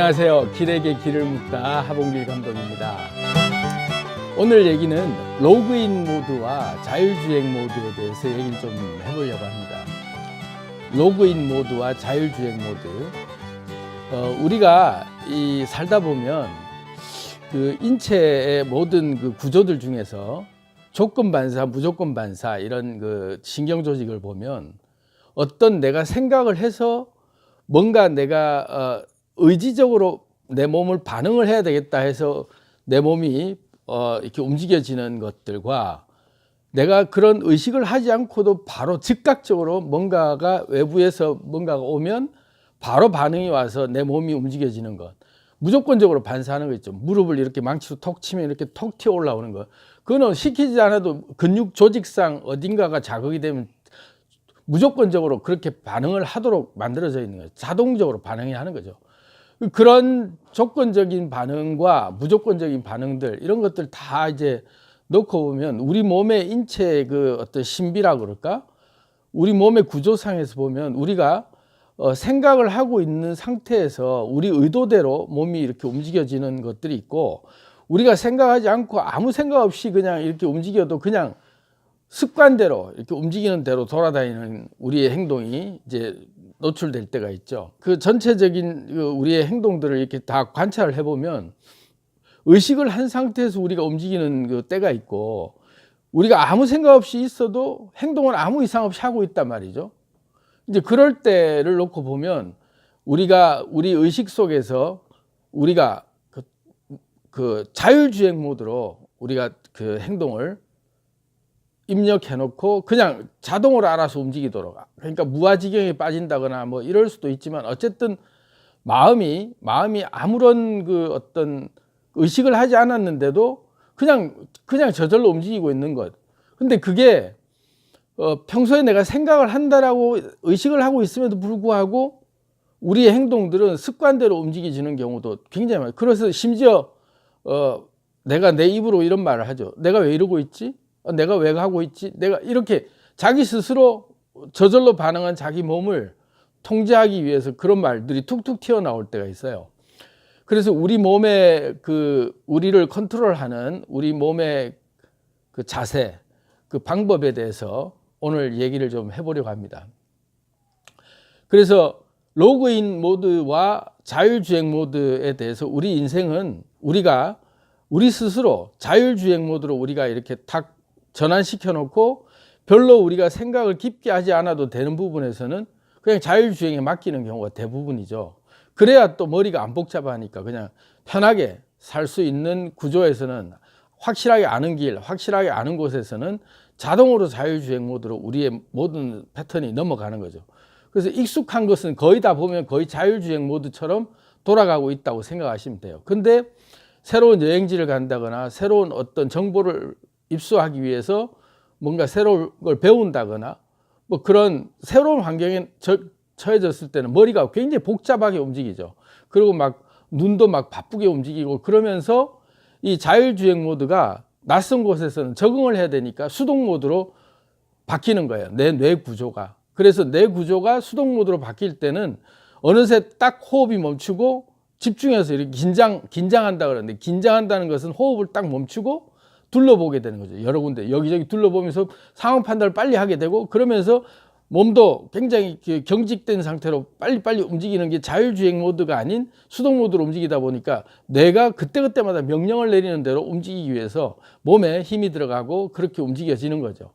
안녕하세요. 길에게 길을 묻다 하봉길 감독입니다. 오늘 얘기는 로그인 모드와 자율주행 모드에 대해서 얘기를 좀 해보려고 합니다. 로그인 모드와 자율주행 모드. 우리가 살다 보면 그 인체의 모든 그 구조들 중에서 조건 반사, 무조건 반사 이런 그 신경 조직을 보면 어떤 내가 생각을 해서 뭔가 내가 의지적으로 내 몸을 반응을 해야 되겠다 해서 내 몸이 이렇게 움직여지는 것들과 내가 그런 의식을 하지 않고도 바로 즉각적으로 뭔가가 외부에서 뭔가가 오면 바로 반응이 와서 내 몸이 움직여지는 것, 무조건적으로 반사하는 거 있죠. 무릎을 이렇게 망치로 톡 치면 이렇게 톡 튀어 올라오는 거, 그거는 시키지 않아도 근육 조직상 어딘가가 자극이 되면 무조건적으로 그렇게 반응을 하도록 만들어져 있는 거예요. 자동적으로 반응이 하는 거죠. 그런 조건적인 반응과 무조건적인 반응들, 이런 것들 다 이제 놓고 보면 우리 몸의 인체의 그 어떤 신비라고 그럴까? 우리 몸의 구조상에서 보면 우리가 생각을 하고 있는 상태에서 우리 의도대로 몸이 이렇게 움직여지는 것들이 있고, 우리가 생각하지 않고 아무 생각 없이 그냥 이렇게 움직여도 그냥 습관대로 이렇게 움직이는 대로 돌아다니는 우리의 행동이 이제 노출될 때가 있죠. 그 전체적인 우리의 행동들을 이렇게 다 관찰을 해보면 의식을 한 상태에서 우리가 움직이는 그 때가 있고, 우리가 아무 생각 없이 있어도 행동을 아무 이상 없이 하고 있단 말이죠. 이제 그럴 때를 놓고 보면 우리가 우리 의식 속에서 우리가 그 자율주행 모드로 우리가 그 행동을 입력해 놓고 그냥 자동으로 알아서 움직이도록, 그러니까 무아지경에 빠진다거나 뭐 이럴 수도 있지만 어쨌든 마음이 아무런 그 어떤 의식을 하지 않았는데도 그냥 저절로 움직이고 있는 것. 근데 그게 평소에 내가 생각을 한다라고 의식을 하고 있음에도 불구하고 우리의 행동들은 습관대로 움직여지는 경우도 굉장히 많아요. 그래서 심지어 내가 내 입으로 이런 말을 하죠. 내가 왜 이러고 있지? 내가 왜 하고 있지? 내가 이렇게 자기 스스로 저절로 반응한 자기 몸을 통제하기 위해서 그런 말들이 툭툭 튀어나올 때가 있어요. 그래서 우리 몸의 우리를 컨트롤하는 우리 몸의 그 자세, 그 방법에 대해서 오늘 얘기를 좀 해보려고 합니다. 그래서 로그인 모드와 자율주행 모드에 대해서 우리 인생은 우리 스스로 자율주행 모드로 우리가 이렇게 탁 전환시켜 놓고 별로 우리가 생각을 깊게 하지 않아도 되는 부분에서는 그냥 자율주행에 맡기는 경우가 대부분이죠. 그래야 또 머리가 안 복잡하니까 그냥 편하게 살 수 있는 구조에서는, 확실하게 아는 길, 확실하게 아는 곳에서는 자동으로 자율주행 모드로 우리의 모든 패턴이 넘어가는 거죠. 그래서 익숙한 것은 거의 다 보면 거의 자율주행 모드처럼 돌아가고 있다고 생각하시면 돼요. 근데 새로운 여행지를 간다거나 새로운 어떤 정보를 입수하기 위해서 뭔가 새로운 걸 배운다거나 뭐 그런 새로운 환경에 처해졌을 때는 머리가 굉장히 복잡하게 움직이죠. 그리고 막 눈도 막 바쁘게 움직이고, 그러면서 이 자율주행 모드가 낯선 곳에서는 적응을 해야 되니까 수동 모드로 바뀌는 거예요. 내 뇌 구조가. 그래서 뇌 구조가 수동 모드로 바뀔 때는 어느새 딱 호흡이 멈추고 집중해서 이렇게 긴장한다 그러는데, 긴장한다는 것은 호흡을 딱 멈추고 둘러보게 되는 거죠. 여러 군데 여기저기 둘러보면서 상황 판단을 빨리 하게 되고, 그러면서 몸도 굉장히 경직된 상태로 빨리빨리 움직이는 게 자율주행 모드가 아닌 수동 모드로 움직이다 보니까 뇌가 그때그때마다 명령을 내리는 대로 움직이기 위해서 몸에 힘이 들어가고 그렇게 움직여지는 거죠.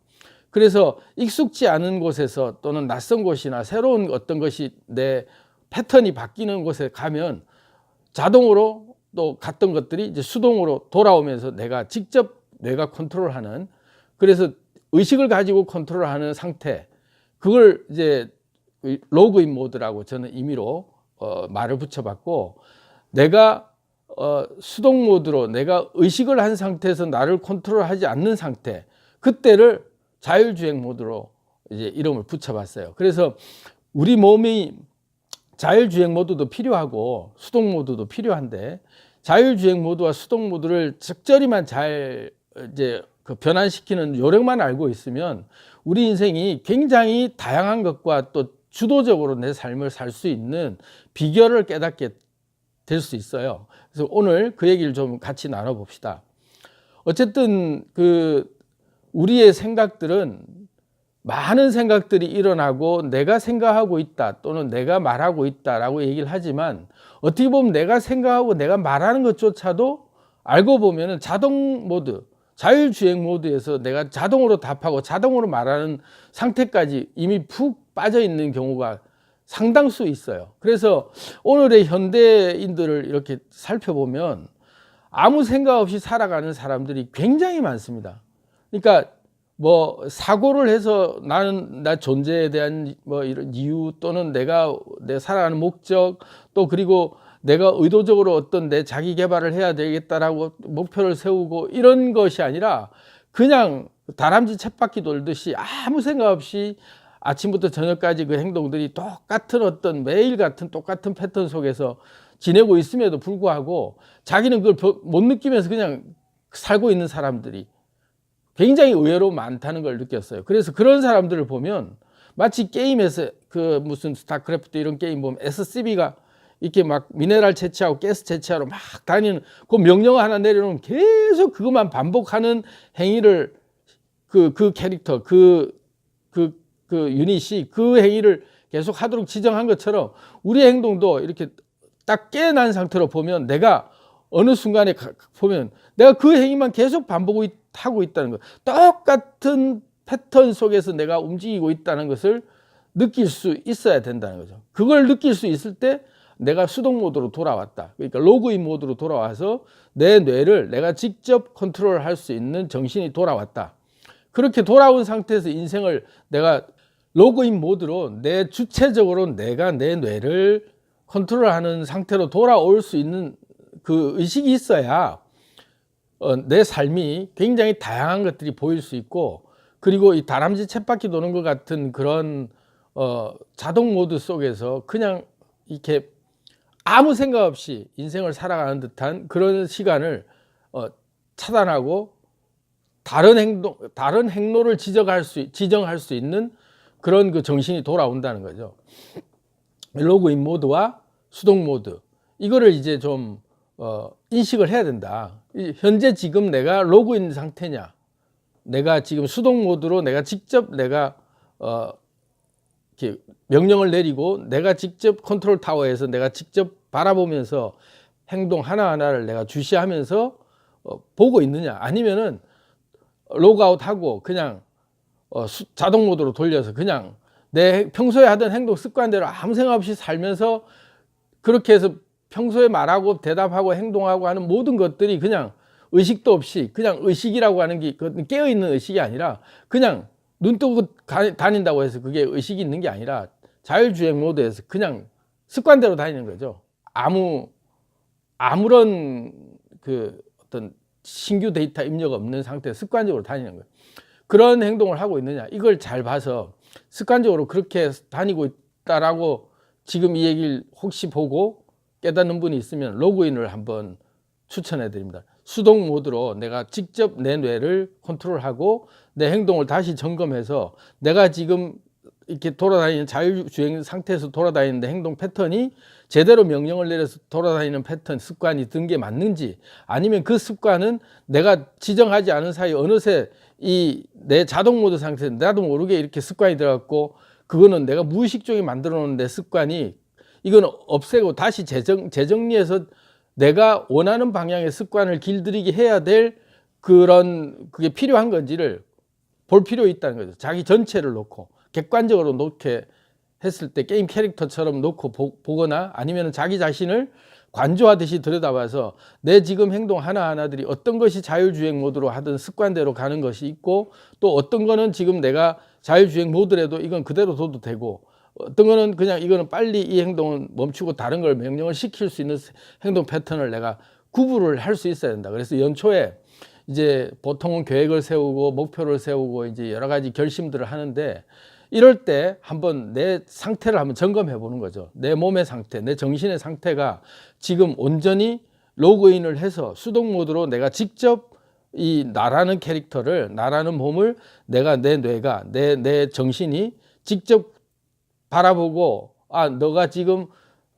그래서 익숙지 않은 곳에서 또는 낯선 곳이나 새로운 어떤 것이 내 패턴이 바뀌는 곳에 가면 자동으로 또 갔던 것들이 이제 수동으로 돌아오면서 내가 직접 뇌가 컨트롤하는, 그래서 의식을 가지고 컨트롤하는 상태, 그걸 이제 로그인 모드라고 저는 임의로 말을 붙여봤고, 내가 수동 모드로 내가 의식을 한 상태에서 나를 컨트롤하지 않는 상태, 그때를 자율주행 모드로 이제 이름을 붙여봤어요. 그래서 우리 몸이 자율주행 모드도 필요하고 수동 모드도 필요한데, 자율주행 모드와 수동 모드를 적절히만 잘 이제 변환시키는 요령만 알고 있으면 우리 인생이 굉장히 다양한 것과 또 주도적으로 내 삶을 살 수 있는 비결을 깨닫게 될 수 있어요. 그래서 오늘 그 얘기를 좀 같이 나눠봅시다. 어쨌든 우리의 생각들은 많은 생각들이 일어나고 내가 생각하고 있다 또는 내가 말하고 있다라고 얘기를 하지만 어떻게 보면 내가 생각하고 내가 말하는 것조차도 알고 보면은 자동 모드, 자율주행 모드에서 내가 자동으로 답하고 자동으로 말하는 상태까지 이미 푹 빠져 있는 경우가 상당수 있어요. 그래서 오늘의 현대인들을 이렇게 살펴보면 아무 생각 없이 살아가는 사람들이 굉장히 많습니다. 그러니까 뭐 사고를 해서 나는 나 존재에 대한 뭐 이런 이유 또는 내 살아가는 목적 또 그리고 내가 의도적으로 어떤 내 자기 개발을 해야 되겠다라고 목표를 세우고 이런 것이 아니라 그냥 다람쥐 쳇바퀴 돌듯이 아무 생각 없이 아침부터 저녁까지 그 행동들이 똑같은 어떤 매일 같은 똑같은 패턴 속에서 지내고 있음에도 불구하고 자기는 그걸 못 느끼면서 그냥 살고 있는 사람들이 굉장히 의외로 많다는 걸 느꼈어요. 그래서 그런 사람들을 보면 마치 게임에서 그 무슨 스타크래프트 이런 게임 보면 SCB가 이렇게 막 미네랄 채취하고 가스 채취하러 막 다니는 그 명령 하나 내려놓으면 계속 그것만 반복하는 행위를 그 캐릭터 유닛이 그 행위를 계속 하도록 지정한 것처럼 우리의 행동도 이렇게 딱 깨어난 상태로 보면 내가 어느 순간에 보면 내가 그 행위만 계속 반복하고 있다는 것, 똑같은 패턴 속에서 내가 움직이고 있다는 것을 느낄 수 있어야 된다는 거죠. 그걸 느낄 수 있을 때 내가 수동 모드로 돌아왔다. 그러니까 로그인 모드로 돌아와서 내 뇌를 내가 직접 컨트롤할 수 있는 정신이 돌아왔다. 그렇게 돌아온 상태에서 인생을 내가 로그인 모드로 주체적으로 내가 내 뇌를 컨트롤하는 상태로 돌아올 수 있는 그 의식이 있어야 내 삶이 굉장히 다양한 것들이 보일 수 있고 그리고 이 다람쥐 쳇바퀴 도는 것 같은 그런 자동 모드 속에서 그냥 이렇게 아무 생각 없이 인생을 살아가는 듯한 그런 시간을 차단하고 다른 행로를 지정할 수 있는 그런 그 정신이 돌아온다는 거죠. 로그인 모드와 수동 모드 이거를 이제 좀 인식을 해야 된다. 현재 지금 내가 로그인 상태냐, 내가 지금 수동 모드로 내가 직접 이렇게 명령을 내리고 내가 직접 컨트롤 타워에서 내가 직접 바라보면서 행동 하나하나를 내가 주시하면서 보고 있느냐, 아니면은 로그아웃하고 그냥 자동 모드로 돌려서 그냥 내 평소에 하던 행동 습관대로 아무 생각 없이 살면서 그렇게 해서 평소에 말하고 대답하고 행동하고 하는 모든 것들이 그냥 의식도 없이 그냥 의식이라고 하는 게 깨어있는 의식이 아니라 그냥 눈 뜨고 다닌다고 해서 그게 의식이 있는 게 아니라 자율주행 모드에서 그냥 습관대로 다니는 거죠. 아무런 그 어떤 신규 데이터 입력 없는 상태에서 습관적으로 다니는 거예요. 그런 행동을 하고 있느냐 이걸 잘 봐서 습관적으로 그렇게 다니고 있다라고 지금 이 얘기를 혹시 보고 깨닫는 분이 있으면 로그인을 한번 추천해 드립니다. 수동 모드로 내가 직접 내 뇌를 컨트롤하고 내 행동을 다시 점검해서 내가 지금 이렇게 돌아다니는 자율주행 상태에서 돌아다니는 행동 패턴이 제대로 명령을 내려서 돌아다니는 패턴 습관이 든 게 맞는지, 아니면 그 습관은 내가 지정하지 않은 사이 어느새 이 내 자동 모드 상태에서 나도 모르게 이렇게 습관이 들어갔고 그거는 내가 무의식적으로 만들어 놓은 내 습관이 이건 없애고 다시 재정리해서 내가 원하는 방향의 습관을 길들이게 해야 될 그게 필요한 건지를 볼 필요 있다는 거죠. 자기 전체를 놓고 객관적으로 놓게 했을 때 게임 캐릭터처럼 놓고 보거나 아니면 자기 자신을 관조하듯이 들여다봐서 내 지금 행동 하나하나들이 어떤 것이 자율주행 모드로 하든 습관대로 가는 것이 있고 또 어떤 거는 지금 내가 자율주행 모드라도 이건 그대로 둬도 되고 어떤 거는 그냥 이거는 빨리 이 행동은 멈추고 다른 걸 명령을 시킬 수 있는 행동 패턴을 내가 구분을 할 수 있어야 된다. 그래서 연초에 이제 보통은 계획을 세우고 목표를 세우고 이제 여러 가지 결심들을 하는데 이럴 때 한번 내 상태를 한번 점검해 보는 거죠. 내 몸의 상태, 내 정신의 상태가 지금 온전히 로그인을 해서 수동 모드로 내가 직접 이 나라는 캐릭터를, 나라는 몸을 내가 내 뇌가, 내 정신이 직접 바라보고 너가 지금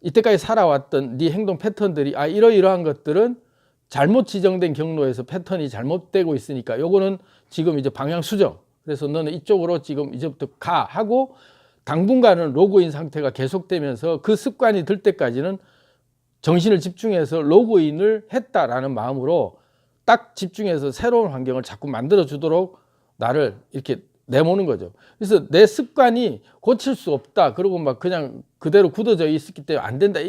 이때까지 살아왔던 네 행동 패턴들이 이러이러한 것들은 잘못 지정된 경로에서 패턴이 잘못되고 있으니까 요거는 지금 이제 방향 수정. 그래서 너는 이쪽으로 지금 이제부터 가 하고 당분간은 로그인 상태가 계속되면서 그 습관이 들 때까지는 정신을 집중해서 로그인을 했다라는 마음으로 딱 집중해서 새로운 환경을 자꾸 만들어 주도록 나를 이렇게 내모는 거죠. 그래서 내 습관이 고칠 수 없다. 그러고 막 그냥 그대로 굳어져 있었기 때문에 안 된다.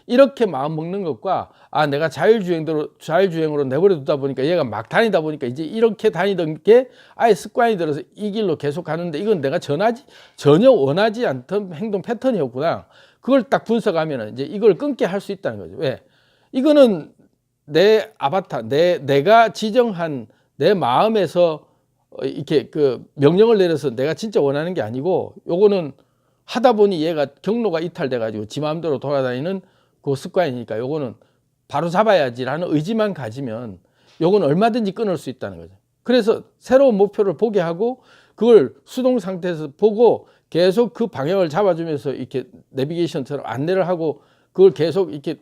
이렇게 마음 먹는 것과 내가 자율주행으로 내버려 두다 보니까 얘가 막 다니다 보니까 이제 이렇게 다니던 게 아예 습관이 들어서 이 길로 계속 가는데 이건 내가 전혀 원하지 않던 행동 패턴이었구나. 그걸 딱 분석하면 이제 이걸 끊게 할 수 있다는 거죠. 왜? 이거는 내 아바타, 내가 지정한 내 마음에서 이렇게 그 명령을 내려서 내가 진짜 원하는 게 아니고 요거는 하다 보니 얘가 경로가 이탈돼 가지고 지 마음대로 돌아다니는 그 습관이니까 요거는 바로 잡아야지라는 의지만 가지면 요건 얼마든지 끊을 수 있다는 거죠. 그래서 새로운 목표를 보게 하고 그걸 수동 상태에서 보고 계속 그 방향을 잡아주면서 이렇게 내비게이션처럼 안내를 하고 그걸 계속 이렇게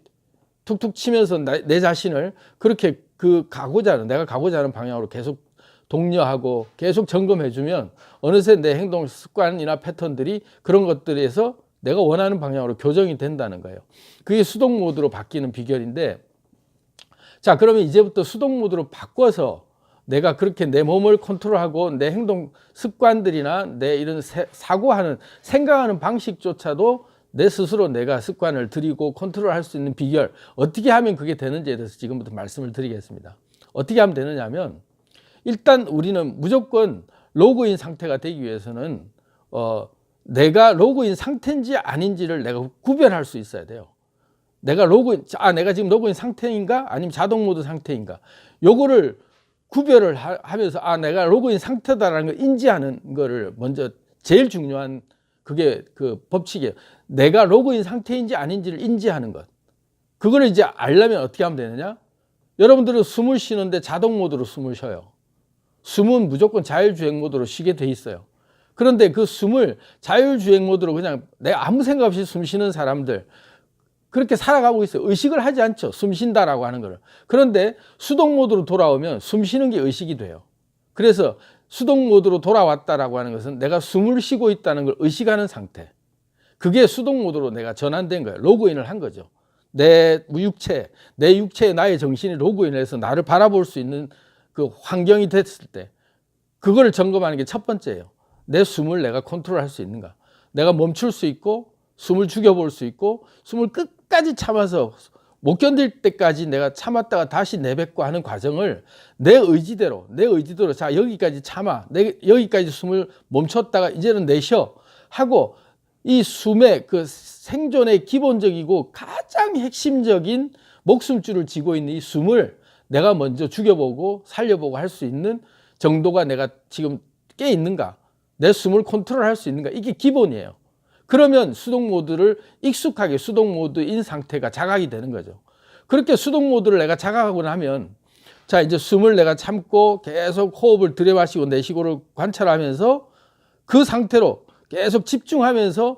툭툭 치면서 내 자신을 그렇게 내가 가고자 하는 방향으로 계속 독려하고 계속 점검해주면 어느새 내 행동 습관이나 패턴들이 그런 것들에서 내가 원하는 방향으로 교정이 된다는 거예요. 그게 수동 모드로 바뀌는 비결인데, 자, 그러면 이제부터 수동 모드로 바꿔서 내가 그렇게 내 몸을 컨트롤하고 내 행동 습관들이나 내 이런 생각하는 방식조차도 내 스스로 내가 습관을 들이고 컨트롤할 수 있는 비결, 어떻게 하면 그게 되는지에 대해서 지금부터 말씀을 드리겠습니다. 어떻게 하면 되느냐 하면, 일단 우리는 무조건 로그인 상태가 되기 위해서는 내가 로그인 상태인지 아닌지를 내가 구별할 수 있어야 돼요. 내가 지금 로그인 상태인가 아니면 자동 모드 상태인가, 요거를 구별을 하면서 내가 로그인 상태다라는 걸 인지하는 거를 먼저 제일 중요한 그게 그 법칙이에요. 내가 로그인 상태인지 아닌지를 인지하는 것. 그거를 이제 알려면 어떻게 하면 되느냐? 여러분들은 숨을 쉬는데 자동 모드로 숨을 쉬어요. 숨은 무조건 자율주행 모드로 쉬게 돼 있어요. 그런데 그 숨을 자율주행 모드로 그냥 내가 아무 생각 없이 숨 쉬는 사람들, 그렇게 살아가고 있어요. 의식을 하지 않죠. 숨 쉰다라고 하는 거를. 그런데 수동 모드로 돌아오면 숨 쉬는 게 의식이 돼요. 그래서 수동 모드로 돌아왔다라고 하는 것은 내가 숨을 쉬고 있다는 걸 의식하는 상태. 그게 수동 모드로 내가 전환된 거예요. 로그인을 한 거죠. 내 육체에 나의 정신이 로그인을 해서 나를 바라볼 수 있는 그 환경이 됐을 때, 그거를 점검하는 게 첫 번째예요. 내 숨을 내가 컨트롤할 수 있는가. 내가 멈출 수 있고 숨을 죽여볼 수 있고 숨을 끝까지 참아서 못 견딜 때까지 내가 참았다가 다시 내뱉고 하는 과정을 내 의지대로 자, 여기까지 참아, 여기까지 숨을 멈췄다가 이제는 내쉬어 하고, 이 숨의 그 생존의 기본적이고 가장 핵심적인 목숨줄을 쥐고 있는 이 숨을 내가 먼저 죽여보고 살려보고 할 수 있는 정도가 내가 지금 깨 있는가, 내 숨을 컨트롤할 수 있는가, 이게 기본이에요. 그러면 수동 모드를 익숙하게 수동 모드인 상태가 자각이 되는 거죠. 그렇게 수동 모드를 내가 자각하고 나면, 자, 이제 숨을 내가 참고 계속 호흡을 들여마시고 내쉬고를 관찰하면서 그 상태로 계속 집중하면서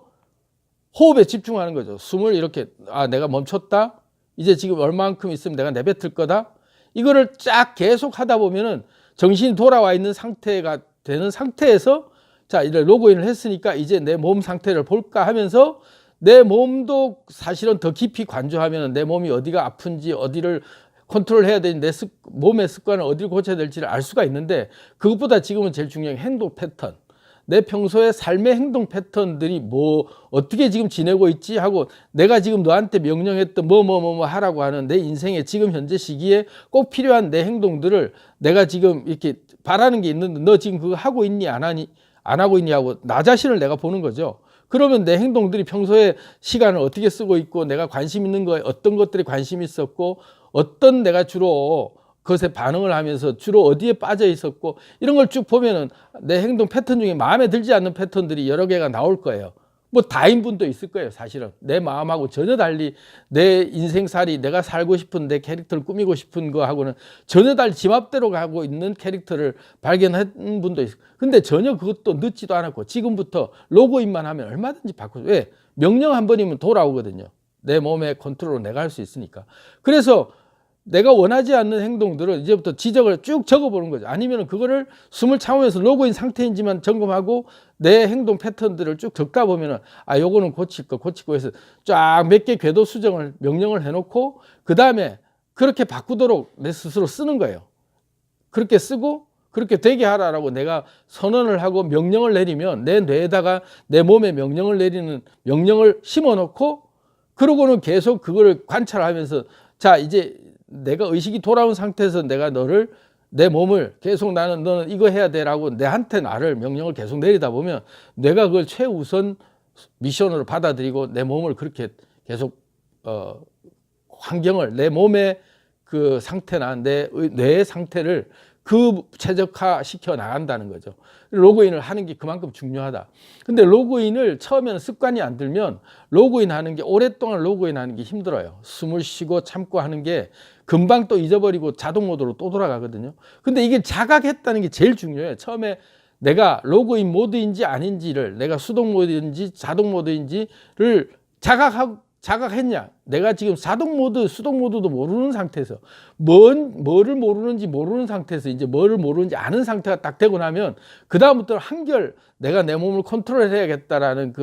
호흡에 집중하는 거죠. 숨을 이렇게 내가 멈췄다, 이제 지금 얼마만큼 있으면 내가 내뱉을 거다, 이거를 쫙 계속 하다 보면은 정신이 돌아와 있는 상태가 되는 상태에서, 자, 이제 로그인을 했으니까 이제 내 몸 상태를 볼까 하면서 내 몸도 사실은 더 깊이 관조하면 내 몸이 어디가 아픈지, 어디를 컨트롤해야 되는지, 내 몸의 습관을 어디를 고쳐야 될지를 알 수가 있는데, 그것보다 지금은 제일 중요한 행동 패턴, 내 평소의 삶의 행동 패턴들이 어떻게 지금 지내고 있지 하고, 내가 지금 너한테 명령했던 뭐 하라고 하는 내 인생의 지금 현재 시기에 꼭 필요한 내 행동들을 내가 지금 이렇게 바라는 게 있는데 너 지금 그거 하고 있니 안 하고 있니 하고 나 자신을 내가 보는 거죠. 그러면 내 행동들이 평소에 시간을 어떻게 쓰고 있고, 내가 관심 있는 거에 어떤 것들에 관심이 있었고, 어떤 내가 주로 그것에 반응을 하면서 주로 어디에 빠져 있었고, 이런 걸 쭉 보면은 내 행동 패턴 중에 마음에 들지 않는 패턴들이 여러 개가 나올 거예요. 뭐 다인 분도 있을 거예요. 사실은 내 마음하고 전혀 달리 내 인생살이, 내가 살고 싶은 내 캐릭터를 꾸미고 싶은 거하고는 전혀 달리 지 맘대로 가고 있는 캐릭터를 발견한 분도 있어요. 근데 전혀 그것도 늦지도 않았고 지금부터 로그인만 하면 얼마든지 바꾸죠. 왜? 명령 한 번이면 돌아오거든요. 내 몸의 컨트롤을 내가 할 수 있으니까. 그래서 내가 원하지 않는 행동들을 이제부터 지적을 쭉 적어보는 거죠. 아니면 그거를 숨을 참으면서 로그인 상태인지만 점검하고 내 행동 패턴들을 쭉 적다 보면은 요거는 고칠 거 해서 쫙 몇 개 궤도 수정을 명령을 해놓고 그 다음에 그렇게 바꾸도록 내 스스로 쓰는 거예요. 그렇게 쓰고 그렇게 되게 하라라고 내가 선언을 하고 명령을 내리면 내 뇌에다가 내 몸에 명령을 내리는 명령을 심어놓고 그러고는 계속 그걸 관찰하면서 자 이제 내가 의식이 돌아온 상태에서 내가 내 몸을 계속 너는 이거 해야 돼라고 내한테 나를 명령을 계속 내리다 보면 내가 그걸 최우선 미션으로 받아들이고 내 몸을 그렇게 계속 환경을 내 몸의 그 상태나 내 뇌의 상태를 최적화 시켜 나간다는 거죠. 로그인을 하는 게 그만큼 중요하다. 근데 로그인을 처음에는 습관이 안 들면 로그인 하는 게 오랫동안 로그인 하는 게 힘들어요. 숨을 쉬고 참고 하는 게 금방 또 잊어버리고 자동 모드로 또 돌아가거든요. 근데 이게 자각했다는 게 제일 중요해요. 처음에 내가 로그인 모드인지 아닌지를 내가 수동 모드인지 자동 모드인지를 자각했냐? 내가 지금 자동 모드, 수동 모드도 모르는 상태에서 뭐를 모르는지 모르는 상태에서 이제 뭐를 모르는지 아는 상태가 딱 되고 나면 그 다음부터는 한결 내가 내 몸을 컨트롤해야겠다라는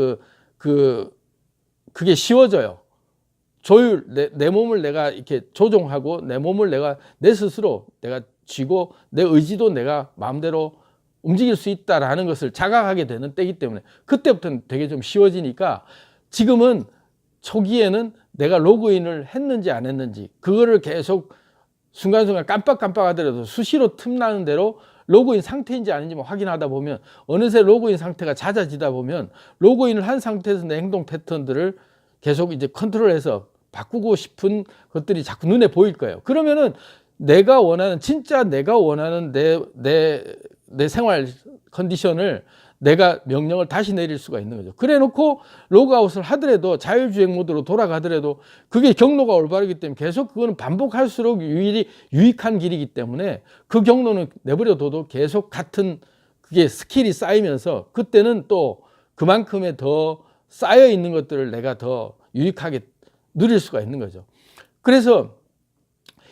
그게 쉬워져요. 내 몸을 내가 이렇게 조종하고 내 몸을 내 스스로 내가 쥐고 내 의지도 내가 마음대로 움직일 수 있다라는 것을 자각하게 되는 때이기 때문에 그때부터는 되게 좀 쉬워지니까 지금은 초기에는 내가 로그인을 했는지 안 했는지 그거를 계속 순간순간 깜빡깜빡 하더라도 수시로 틈나는 대로 로그인 상태인지 아닌지만 확인하다 보면 어느새 로그인 상태가 잦아지다 보면 로그인을 한 상태에서 내 행동 패턴들을 계속 이제 컨트롤해서 바꾸고 싶은 것들이 자꾸 눈에 보일 거예요. 그러면은 진짜 내가 원하는 내 생활 컨디션을 내가 명령을 다시 내릴 수가 있는 거죠. 그래 놓고 로그아웃을 하더라도 자율주행 모드로 돌아가더라도 그게 경로가 올바르기 때문에 계속 그거는 반복할수록 유익한 길이기 때문에 그 경로는 내버려둬도 계속 같은 그게 스킬이 쌓이면서 그때는 또 그만큼의 더 쌓여 있는 것들을 내가 더 유익하게 누릴 수가 있는 거죠. 그래서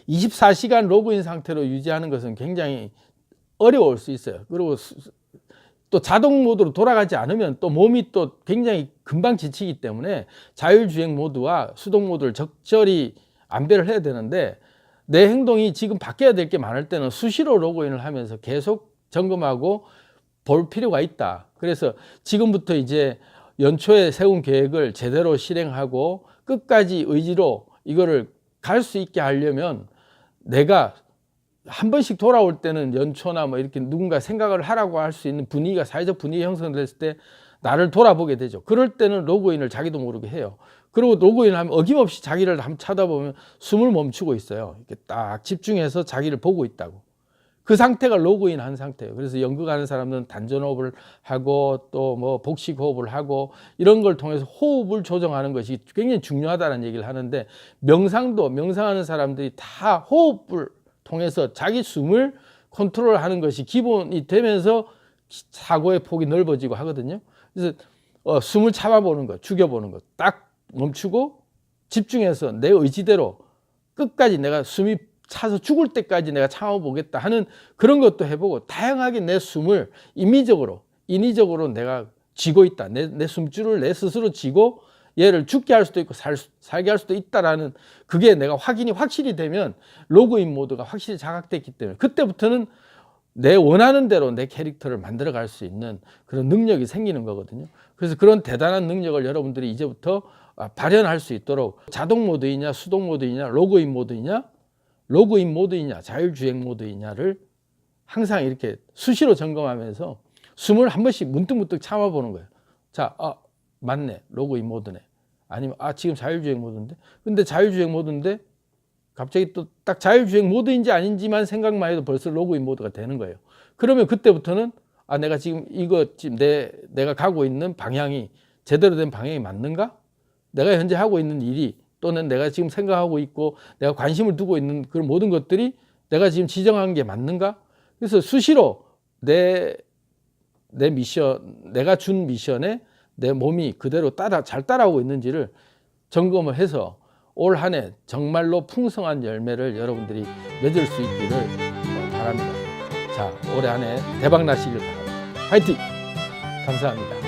24시간 로그인 상태로 유지하는 것은 굉장히 어려울 수 있어요. 그리고 또 자동 모드로 돌아가지 않으면 또 몸이 또 굉장히 금방 지치기 때문에 자율주행 모드와 수동 모드를 적절히 안배를 해야 되는데 내 행동이 지금 바뀌어야 될 게 많을 때는 수시로 로그인을 하면서 계속 점검하고 볼 필요가 있다. 그래서 지금부터 이제 연초에 세운 계획을 제대로 실행하고 끝까지 의지로 이거를 갈 수 있게 하려면 내가 한 번씩 돌아올 때는 연초나 뭐 이렇게 누군가 생각을 하라고 할 수 있는 분위기가 사회적 분위기가 형성됐을 때 나를 돌아보게 되죠. 그럴 때는 로그인을 자기도 모르게 해요. 그리고 로그인을 하면 어김없이 자기를 한번 쳐다보면 숨을 멈추고 있어요. 이렇게 딱 집중해서 자기를 보고 있다고. 그 상태가 로그인 한 상태예요. 그래서 연극하는 사람들은 단전호흡을 하고 또 뭐 복식호흡을 하고 이런 걸 통해서 호흡을 조정하는 것이 굉장히 중요하다는 얘기를 하는데 명상하는 사람들이 다 호흡을 통해서 자기 숨을 컨트롤하는 것이 기본이 되면서 사고의 폭이 넓어지고 하거든요. 그래서 숨을 참아보는 것, 죽여보는 것, 딱 멈추고 집중해서 내 의지대로 끝까지 내가 숨이 차서 죽을 때까지 내가 참아보겠다 하는 그런 것도 해보고 다양하게 내 숨을 인위적으로 내가 쥐고 있다. 내 숨줄을 내 스스로 쥐고 얘를 죽게 할 수도 있고 살게 할 수도 있다라는 그게 내가 확실히 되면 로그인 모드가 확실히 자각됐기 때문에 그때부터는 내 원하는 대로 내 캐릭터를 만들어 갈 수 있는 그런 능력이 생기는 거거든요. 그래서 그런 대단한 능력을 여러분들이 이제부터 발현할 수 있도록 자동 모드이냐 수동 모드이냐 로그인 모드이냐 자율주행 모드이냐를 항상 이렇게 수시로 점검하면서 숨을 한 번씩 문득문득 참아보는 거예요. 자, 맞네. 로그인 모드네. 아니면 지금 자율주행 모드인데. 근데 자율주행 모드인데 갑자기 또 딱 자율주행 모드인지 아닌지만 생각만 해도 벌써 로그인 모드가 되는 거예요. 그러면 그때부터는 내가 지금 내가 가고 있는 방향이 제대로 된 방향이 맞는가? 내가 현재 하고 있는 일이 또는 내가 지금 생각하고 있고 내가 관심을 두고 있는 그런 모든 것들이 내가 지금 지정한 게 맞는가? 그래서 수시로 내 미션, 내가 준 미션에 내 몸이 그대로 잘 따라오고 있는지를 점검을 해서 올 한 해 정말로 풍성한 열매를 여러분들이 맺을 수 있기를 바랍니다. 자, 올해 한 해 대박 나시길 바랍니다. 화이팅! 감사합니다.